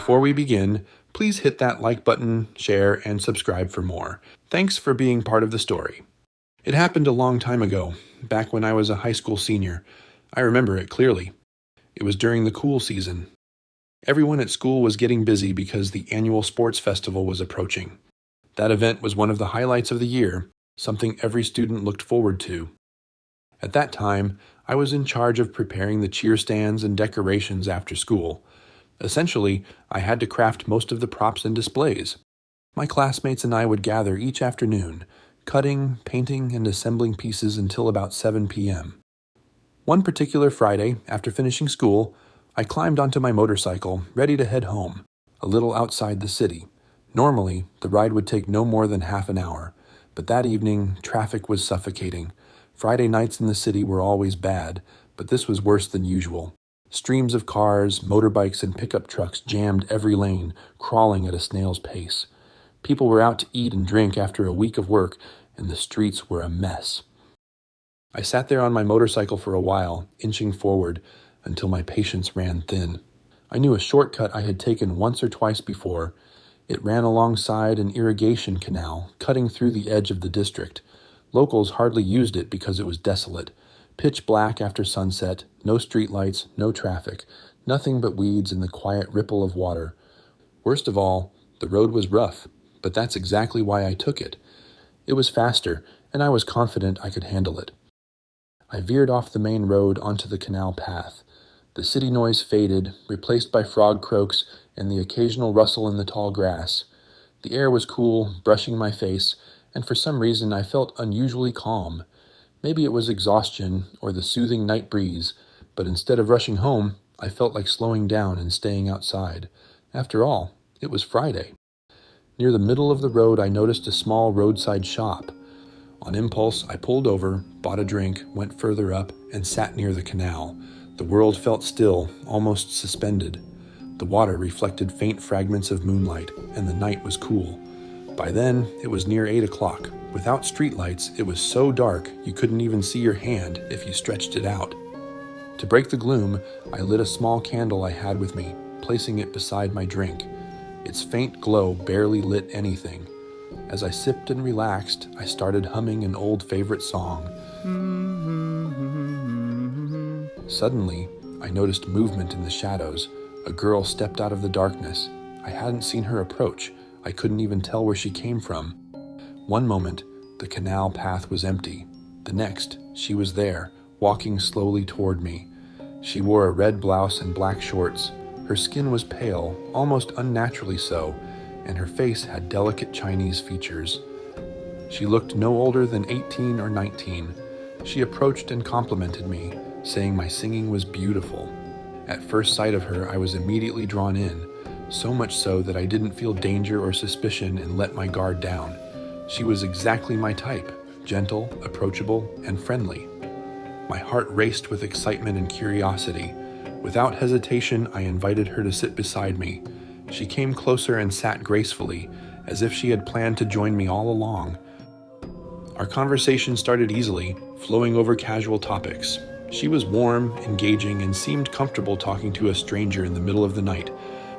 Before we begin, please hit that like button, share, and subscribe for more. Thanks for being part of the story. It happened a long time ago, back when I was a high school senior. I remember it clearly. It was during the cool season. Everyone at school was getting busy because the annual sports festival was approaching. That event was one of the highlights of the year, something every student looked forward to. At that time, I was in charge of preparing the cheer stands and decorations after school. Essentially, I had to craft most of the props and displays. My classmates and I would gather each afternoon, cutting, painting, and assembling pieces until about 7 p.m. One particular Friday, after finishing school, I climbed onto my motorcycle, ready to head home, a little outside the city. Normally, the ride would take no more than half an hour, but that evening, traffic was suffocating. Friday nights in the city were always bad, but this was worse than usual. Streams of cars, motorbikes, and pickup trucks jammed every lane, crawling at a snail's pace. People were out to eat and drink after a week of work, and the streets were a mess. I sat there on my motorcycle for a while, inching forward, until my patience ran thin. I knew a shortcut I had taken once or twice before. It ran alongside an irrigation canal, cutting through the edge of the district. Locals hardly used it because it was desolate. Pitch black after sunset, no streetlights, no traffic, nothing but weeds and the quiet ripple of water. Worst of all, the road was rough, but that's exactly why I took it. It was faster, and I was confident I could handle it. I veered off the main road onto the canal path. The city noise faded, replaced by frog croaks and the occasional rustle in the tall grass. The air was cool, brushing my face, and for some reason I felt unusually calm. Maybe it was exhaustion or the soothing night breeze, but instead of rushing home, I felt like slowing down and staying outside. After all, it was Friday. Near the middle of the road, I noticed a small roadside shop. On impulse, I pulled over, bought a drink, went further up, and sat near the canal. The world felt still, almost suspended. The water reflected faint fragments of moonlight, and the night was cool. By then, it was near 8 o'clock. Without streetlights, it was so dark you couldn't even see your hand if you stretched it out. To break the gloom, I lit a small candle I had with me, placing it beside my drink. Its faint glow barely lit anything. As I sipped and relaxed, I started humming an old favorite song. Suddenly, I noticed movement in the shadows. A girl stepped out of the darkness. I hadn't seen her approach. I couldn't even tell where she came from. One moment, the canal path was empty. The next, she was there, walking slowly toward me. She wore a red blouse and black shorts. Her skin was pale, almost unnaturally so, and her face had delicate Chinese features. She looked no older than 18 or 19. She approached and complimented me, saying my singing was beautiful. At first sight of her, I was immediately drawn in, so much so that I didn't feel danger or suspicion and let my guard down. She was exactly my type, gentle, approachable, and friendly. My heart raced with excitement and curiosity. Without hesitation, I invited her to sit beside me. She came closer and sat gracefully, as if she had planned to join me all along. Our conversation started easily, flowing over casual topics. She was warm, engaging, and seemed comfortable talking to a stranger in the middle of the night.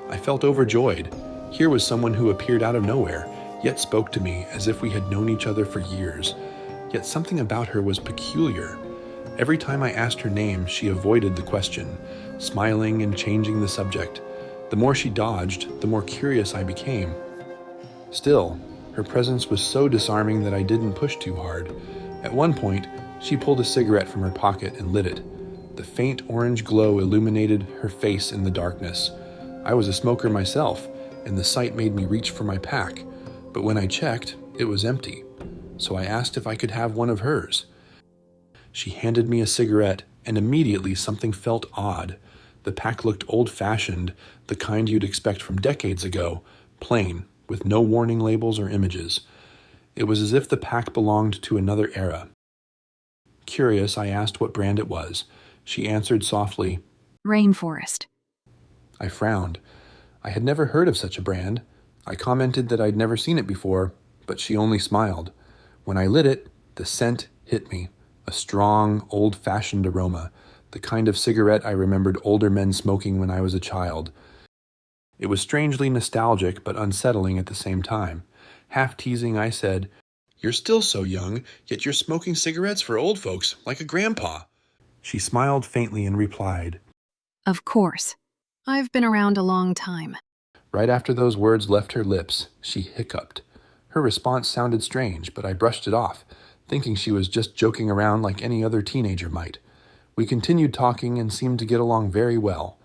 I felt overjoyed. Here was someone who appeared out of nowhere, yet spoke to me as if we had known each other for years. Yet something about her was peculiar. Every time I asked her name, she avoided the question, smiling and changing the subject. The more she dodged, the more curious I became. Still, her presence was so disarming that I didn't push too hard. At one point, she pulled a cigarette from her pocket and lit it. The faint orange glow illuminated her face in the darkness. I was a smoker myself, and the sight made me reach for my pack. But when I checked, it was empty. So I asked if I could have one of hers. She handed me a cigarette, and immediately something felt odd. The pack looked old-fashioned, the kind you'd expect from decades ago, plain, with no warning labels or images. It was as if the pack belonged to another era. Curious, I asked what brand it was. She answered softly, Rainforest. I frowned. I had never heard of such a brand. I commented that I'd never seen it before, but she only smiled. When I lit it, the scent hit me, a strong, old-fashioned aroma, the kind of cigarette I remembered older men smoking when I was a child. It was strangely nostalgic but unsettling at the same time. Half teasing, I said, "You're still so young, yet you're smoking cigarettes for old folks, like a grandpa." She smiled faintly and replied, "Of course. I've been around a long time." Right after those words left her lips, she hiccuped. Her response sounded strange, but I brushed it off, thinking she was just joking around like any other teenager might. We continued talking and seemed to get along very well.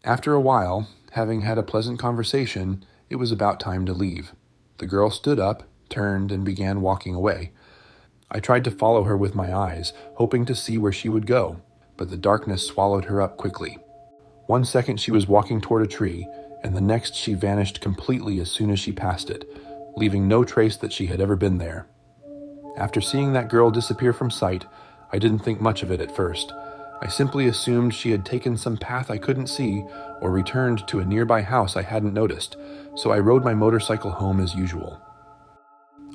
After a while, having had a pleasant conversation, it was about time to leave. The girl stood up, turned, and began walking away. I tried to follow her with my eyes, hoping to see where she would go, but the darkness swallowed her up quickly. One second she was walking toward a tree, and the next she vanished completely as soon as she passed it, leaving no trace that she had ever been there. After seeing that girl disappear from sight, I didn't think much of it at first. I simply assumed she had taken some path I couldn't see or returned to a nearby house I hadn't noticed, so I rode my motorcycle home as usual.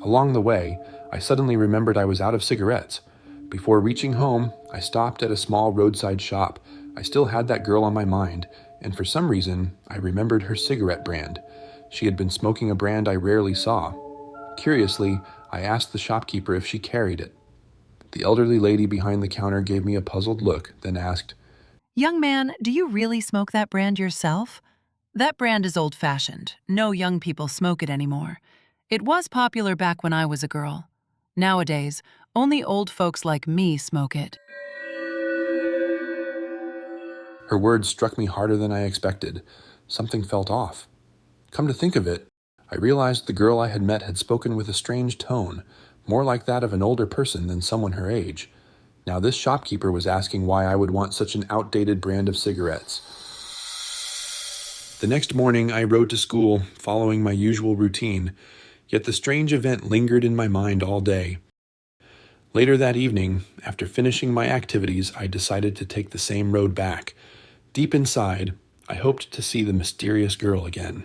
Along the way, I suddenly remembered I was out of cigarettes. Before reaching home, I stopped at a small roadside shop. I still had that girl on my mind, and for some reason, I remembered her cigarette brand. She had been smoking a brand I rarely saw. Curiously, I asked the shopkeeper if she carried it. The elderly lady behind the counter gave me a puzzled look, then asked, "Young man, do you really smoke that brand yourself? That brand is old-fashioned. No young people smoke it anymore. It was popular back when I was a girl. Nowadays, only old folks like me smoke it." Her words struck me harder than I expected. Something felt off. Come to think of it, I realized the girl I had met had spoken with a strange tone, more like that of an older person than someone her age. Now this shopkeeper was asking why I would want such an outdated brand of cigarettes. The next morning I rode to school, following my usual routine, yet the strange event lingered in my mind all day. Later that evening, after finishing my activities, I decided to take the same road back. Deep inside, I hoped to see the mysterious girl again.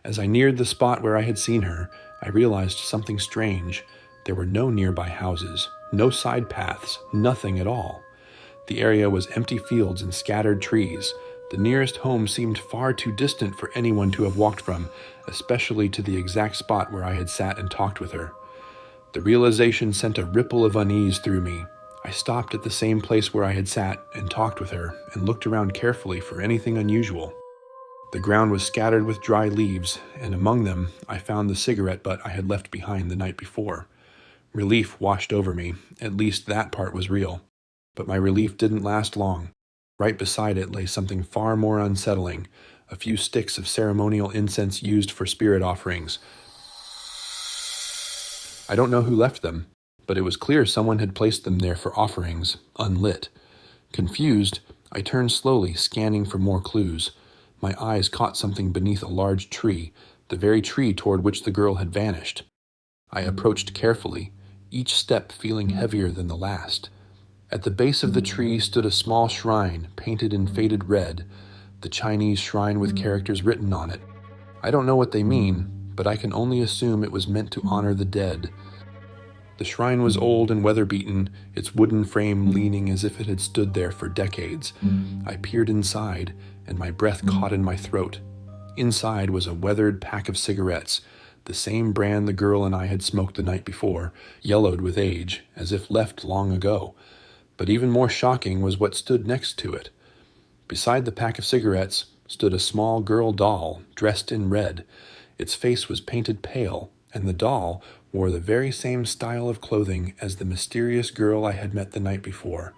As I neared the spot where I had seen her, I realized something strange. There were no nearby houses, no side paths, nothing at all. The area was empty fields and scattered trees. The nearest home seemed far too distant for anyone to have walked from, especially to the exact spot where I had sat and talked with her. The realization sent a ripple of unease through me. I stopped at the same place where I had sat and talked with her and looked around carefully for anything unusual. The ground was scattered with dry leaves, and among them I found the cigarette butt I had left behind the night before. Relief washed over me. At least that part was real. But my relief didn't last long. Right beside it lay something far more unsettling, a few sticks of ceremonial incense used for spirit offerings. I don't know who left them, but it was clear someone had placed them there for offerings, unlit. Confused, I turned slowly, scanning for more clues. My eyes caught something beneath a large tree, the very tree toward which the girl had vanished. I approached carefully, each step feeling heavier than the last. At the base of the tree stood a small shrine, painted in faded red, the Chinese shrine with characters written on it. I don't know what they mean, but I can only assume it was meant to honor the dead. The shrine was old and weather-beaten, its wooden frame leaning as if it had stood there for decades. I peered inside, and my breath caught in my throat. Inside was a weathered pack of cigarettes, the same brand the girl and I had smoked the night before, yellowed with age, as if left long ago. But even more shocking was what stood next to it. Beside the pack of cigarettes stood a small girl doll, dressed in red. Its face was painted pale, and the doll wore the very same style of clothing as the mysterious girl I had met the night before.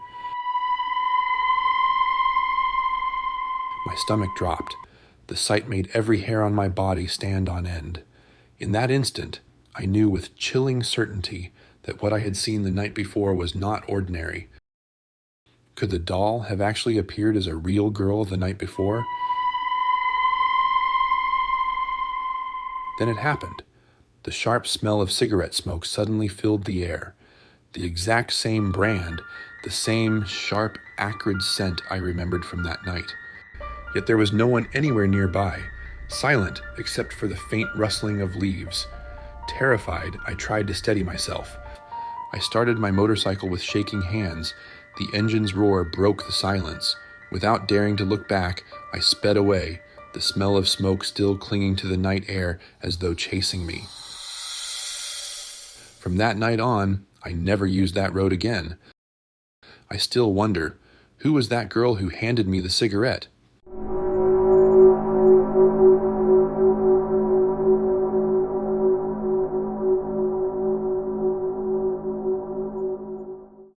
My stomach dropped. The sight made every hair on my body stand on end. In that instant, I knew with chilling certainty that what I had seen the night before was not ordinary. Could the doll have actually appeared as a real girl the night before? Then it happened. The sharp smell of cigarette smoke suddenly filled the air. The exact same brand, the same sharp, acrid scent I remembered from that night. Yet there was no one anywhere nearby, silent except for the faint rustling of leaves. Terrified, I tried to steady myself. I started my motorcycle with shaking hands. The engine's roar broke the silence. Without daring to look back, I sped away, the smell of smoke still clinging to the night air as though chasing me. From that night on, I never used that road again. I still wonder, who was that girl who handed me the cigarette?